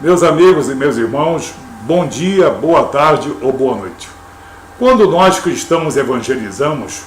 Meus amigos e meus irmãos, bom dia, boa tarde ou boa noite. Quando nós cristãos evangelizamos,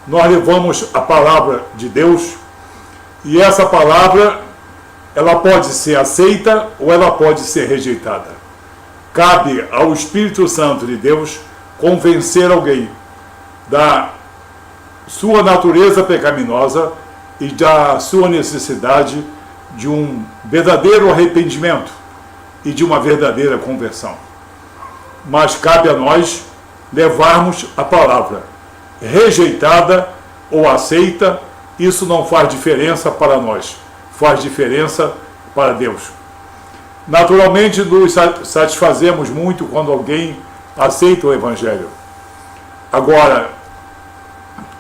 nós levamos a palavra de Deus e essa palavra, ela pode ser aceita ou ela pode ser rejeitada. Cabe ao Espírito Santo de Deus convencer alguém da sua natureza pecaminosa e da sua necessidade de um verdadeiro arrependimento e de uma verdadeira conversão. Mas cabe a nós levarmos a palavra, rejeitada ou aceita, isso não faz diferença para nós, faz diferença para Deus. Naturalmente, nos satisfazemos muito quando alguém aceita o Evangelho. Agora,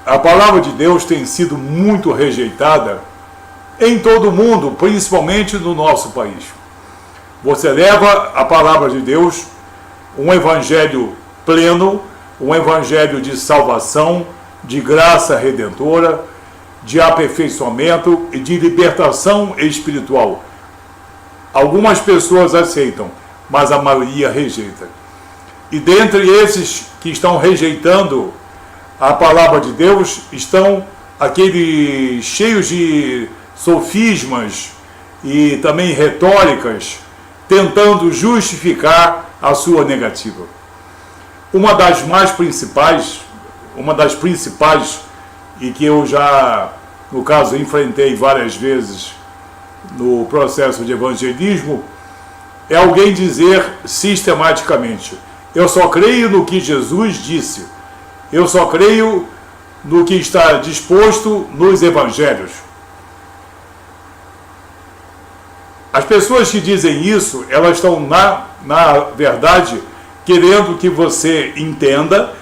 a palavra de Deus tem sido muito rejeitada em todo o mundo, principalmente no nosso país. Você leva a palavra de Deus, um evangelho pleno, um evangelho de salvação, de graça redentora, de aperfeiçoamento e de libertação espiritual. Algumas pessoas aceitam, mas a maioria rejeita. E dentre esses que estão rejeitando a palavra de Deus, estão aqueles cheios de sofismas e também retóricas, tentando justificar a sua negativa. Uma das principais, e que eu já, no caso, enfrentei várias vezes no processo de evangelismo, é alguém dizer sistematicamente: eu só creio no que Jesus disse, eu só creio no que está disposto nos evangelhos. As pessoas que dizem isso, elas estão, na verdade, querendo que você entenda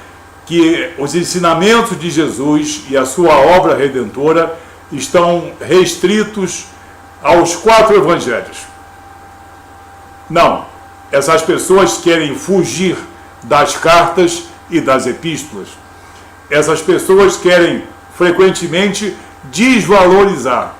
que os ensinamentos de Jesus e a sua obra redentora estão restritos aos 4 evangelhos. Não, essas pessoas querem fugir das cartas e das epístolas. Essas pessoas querem frequentemente desvalorizar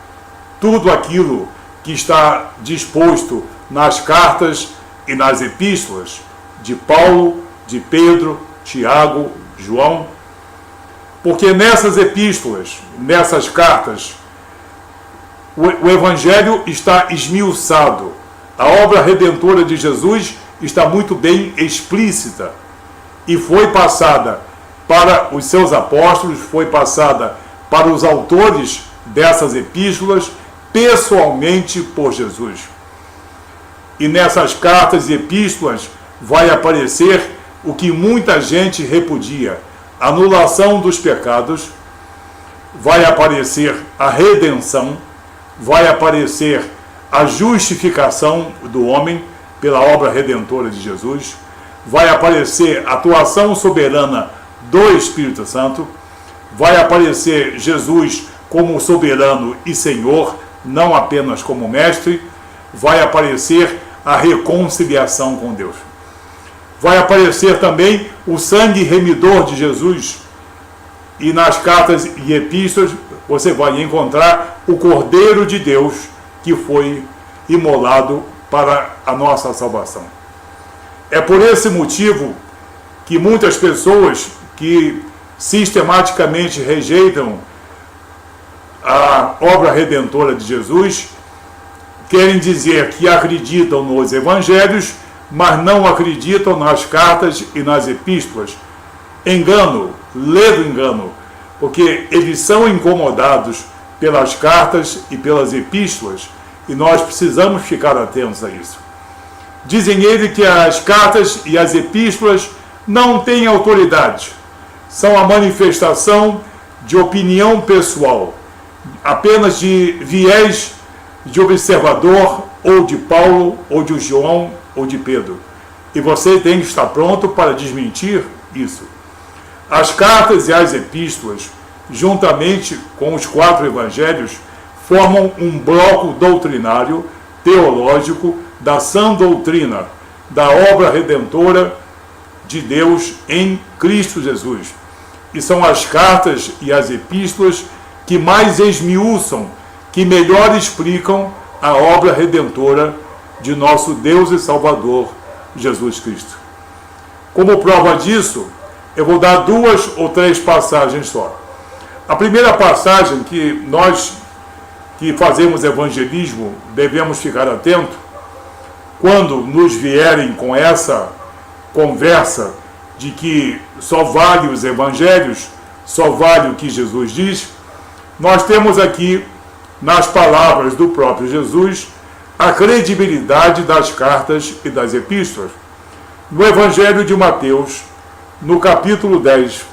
tudo aquilo que está disposto nas cartas e nas epístolas de Paulo, de Pedro, Tiago, João, porque nessas epístolas, nessas cartas, o Evangelho está esmiuçado, a obra redentora de Jesus está muito bem explícita e foi passada para os seus apóstolos, foi passada para os autores dessas epístolas, pessoalmente por Jesus. E nessas cartas e epístolas vai aparecer o que muita gente repudia: anulação dos pecados, vai aparecer a redenção, vai aparecer a justificação do homem pela obra redentora de Jesus, vai aparecer a atuação soberana do Espírito Santo, vai aparecer Jesus como soberano e Senhor, não apenas como mestre, vai aparecer a reconciliação com Deus. Vai aparecer também o sangue remidor de Jesus, e nas cartas e epístolas você vai encontrar o Cordeiro de Deus que foi imolado para a nossa salvação. É por esse motivo que muitas pessoas que sistematicamente rejeitam a obra redentora de Jesus querem dizer que acreditam nos evangelhos, mas não acreditam nas cartas e nas epístolas. Engano, ledo engano, porque eles são incomodados pelas cartas e pelas epístolas, e nós precisamos ficar atentos a isso. Dizem eles que as cartas e as epístolas não têm autoridade, são a manifestação de opinião pessoal, apenas de viés de observador, ou de Paulo, ou de João, ou de Pedro. E você tem que estar pronto para desmentir isso. As cartas e as epístolas, juntamente com os 4 evangelhos, formam um bloco doutrinário, teológico, da sã doutrina, da obra redentora de Deus em Cristo Jesus. E são as cartas e as epístolas que mais esmiuçam, que melhor explicam a obra redentora de nosso Deus e Salvador, Jesus Cristo. Como prova disso, eu vou dar 2 ou 3 passagens só. A primeira passagem que nós que fazemos evangelismo devemos ficar atento, quando nos vierem com essa conversa de que só vale os evangelhos, só vale o que Jesus diz, nós temos aqui, nas palavras do próprio Jesus, a credibilidade das cartas e das epístolas. No Evangelho de Mateus, no capítulo 10,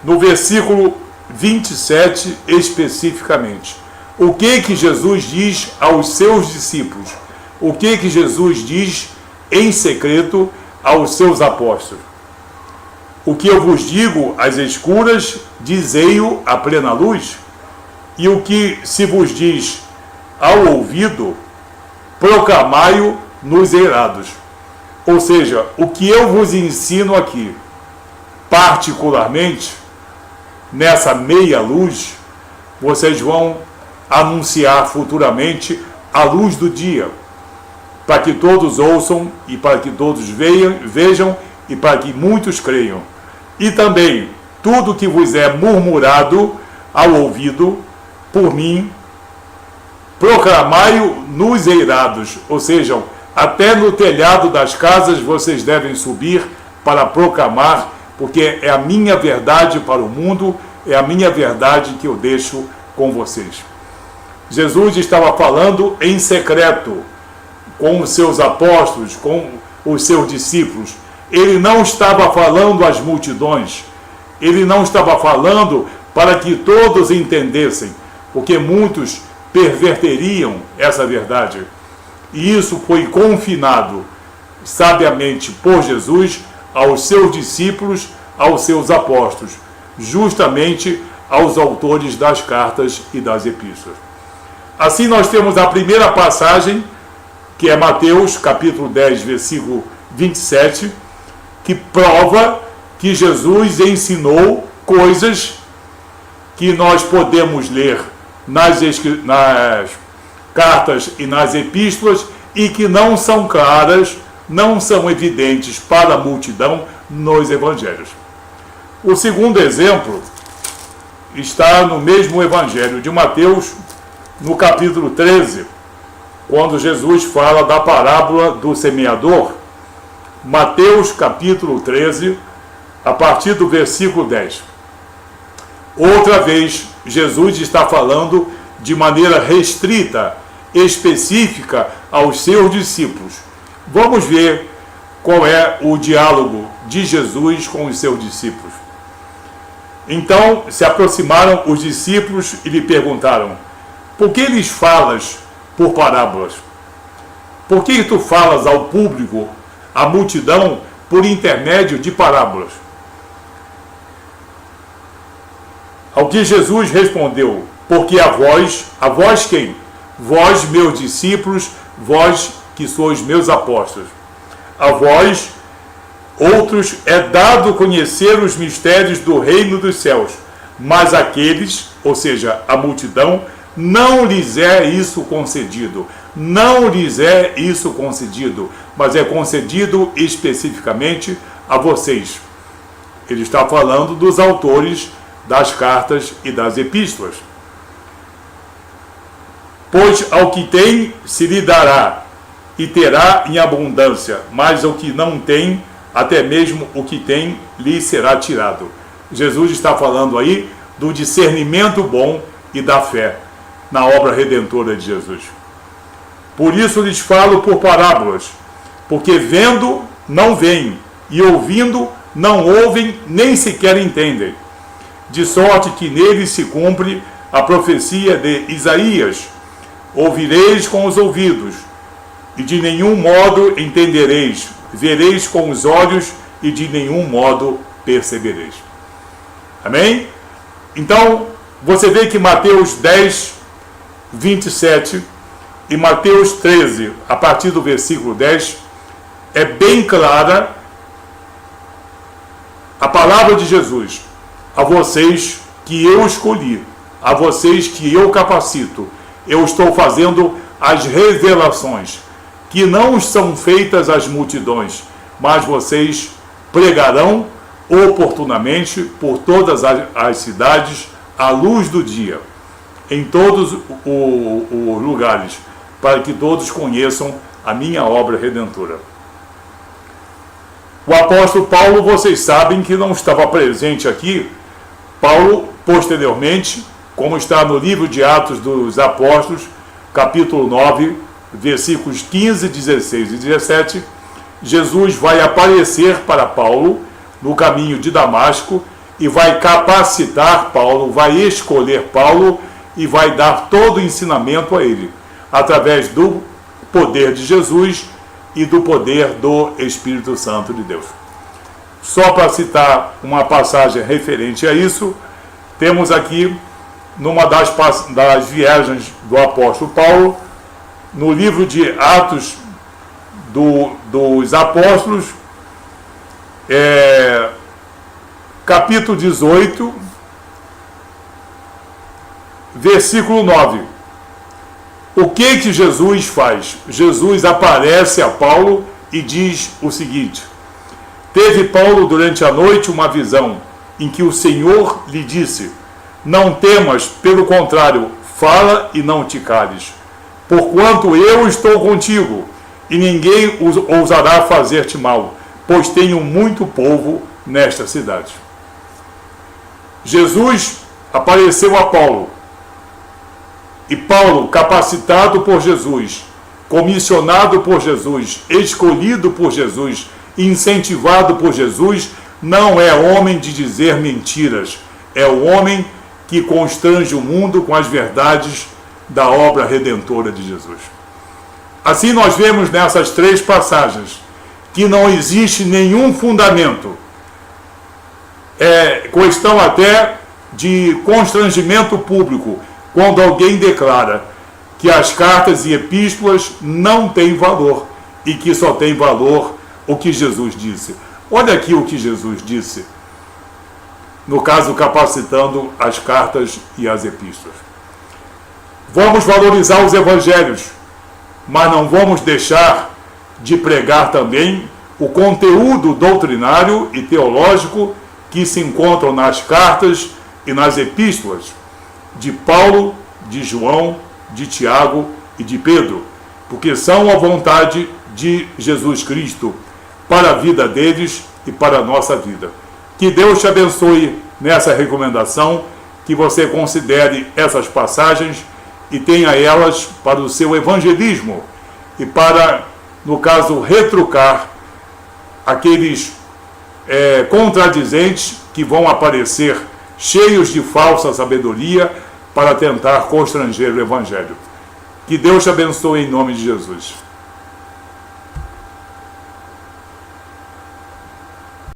no versículo 27 especificamente, o que Jesus diz aos seus discípulos? O que Jesus diz em secreto aos seus apóstolos? O que eu vos digo às escuras, dizei-o à plena luz, e o que se vos diz ao ouvido, proclamai-o nos eirados. Ou seja, o que eu vos ensino aqui, particularmente, nessa meia luz, vocês vão anunciar futuramente à luz do dia, para que todos ouçam e para que todos vejam e para que muitos creiam. E também, tudo que vos é murmurado ao ouvido, por mim, proclamai-o nos eirados, ou seja, até no telhado das casas vocês devem subir para proclamar, porque é a minha verdade para o mundo, é a minha verdade que eu deixo com vocês. Jesus estava falando em secreto com os seus apóstolos, com os seus discípulos. Ele não estava falando às multidões, ele não estava falando para que todos entendessem, porque muitos perverteriam essa verdade. E isso foi confinado sabiamente por Jesus aos seus discípulos, aos seus apóstolos, justamente aos autores das cartas e das epístolas. Assim nós temos a primeira passagem, que é Mateus capítulo 10, versículo 27, que prova que Jesus ensinou coisas que nós podemos ler nas cartas e nas epístolas e que não são claras, não são evidentes para a multidão nos evangelhos. O segundo exemplo está no mesmo evangelho de Mateus, no capítulo 13, quando Jesus fala da parábola do semeador. Mateus capítulo 13, a partir do versículo 10. Outra vez, Jesus está falando de maneira restrita, específica aos seus discípulos. Vamos ver qual é o diálogo de Jesus com os seus discípulos. Então se aproximaram os discípulos e lhe perguntaram: por que lhes falas por parábolas? Por que tu falas ao público, à multidão, por intermédio de parábolas? Ao que Jesus respondeu: porque a vós quem? Vós, meus discípulos, vós que sois meus apóstolos. A vós, outros, é dado conhecer os mistérios do reino dos céus, mas aqueles, ou seja, a multidão, não lhes é isso concedido. Não lhes é isso concedido, mas é concedido especificamente a vocês. Ele está falando dos autores das cartas e das epístolas. Pois ao que tem se lhe dará, e terá em abundância, mas ao que não tem, até mesmo o que tem lhe será tirado. Jesus está falando aí do discernimento bom e da fé na obra redentora de Jesus. Por isso lhes falo por parábolas, porque vendo não veem, e ouvindo não ouvem, nem sequer entendem. De sorte que neles se cumpre a profecia de Isaías: ouvireis com os ouvidos, e de nenhum modo entendereis, vereis com os olhos, e de nenhum modo percebereis. Amém? Então, você vê que Mateus 10, 27 e Mateus 13, a partir do versículo 10, é bem clara a palavra de Jesus: a vocês que eu escolhi, a vocês que eu capacito, eu estou fazendo as revelações, que não são feitas às multidões, mas vocês pregarão oportunamente por todas as cidades à luz do dia, em todos os lugares, para que todos conheçam a minha obra redentora. O apóstolo Paulo, vocês sabem que não estava presente aqui. Paulo, posteriormente, como está no livro de Atos dos Apóstolos, capítulo 9, versículos 15, 16 e 17, Jesus vai aparecer para Paulo no caminho de Damasco e vai capacitar Paulo, vai escolher Paulo e vai dar todo o ensinamento a ele, através do poder de Jesus e do poder do Espírito Santo de Deus. Só para citar uma passagem referente a isso, temos aqui, numa das viagens do apóstolo Paulo, no livro de Atos dos Apóstolos, capítulo 18, versículo 9. O que Jesus faz? Jesus aparece a Paulo e diz o seguinte: teve Paulo durante a noite uma visão em que o Senhor lhe disse: não temas, pelo contrário, fala e não te cales, porquanto eu estou contigo, e ninguém ousará fazer-te mal, pois tenho muito povo nesta cidade. Jesus apareceu a Paulo, e Paulo, capacitado por Jesus, comissionado por Jesus, escolhido por Jesus, incentivado por Jesus, não é homem de dizer mentiras, é o homem que constrange o mundo com as verdades da obra redentora de Jesus. Assim nós vemos nessas três passagens que não existe nenhum fundamento, questão até de constrangimento público, quando alguém declara que as cartas e epístolas não têm valor e que só tem valor o que Jesus disse. Olha aqui o que Jesus disse, no caso capacitando as cartas e as epístolas. Vamos valorizar os evangelhos, mas não vamos deixar de pregar também o conteúdo doutrinário e teológico que se encontram nas cartas e nas epístolas de Paulo, de João, de Tiago e de Pedro, porque são a vontade de Jesus Cristo para a vida deles e para a nossa vida. Que Deus te abençoe nessa recomendação, que você considere essas passagens e tenha elas para o seu evangelismo e para, no caso, retrucar aqueles contradizentes que vão aparecer cheios de falsa sabedoria para tentar constranger o Evangelho. Que Deus te abençoe em nome de Jesus.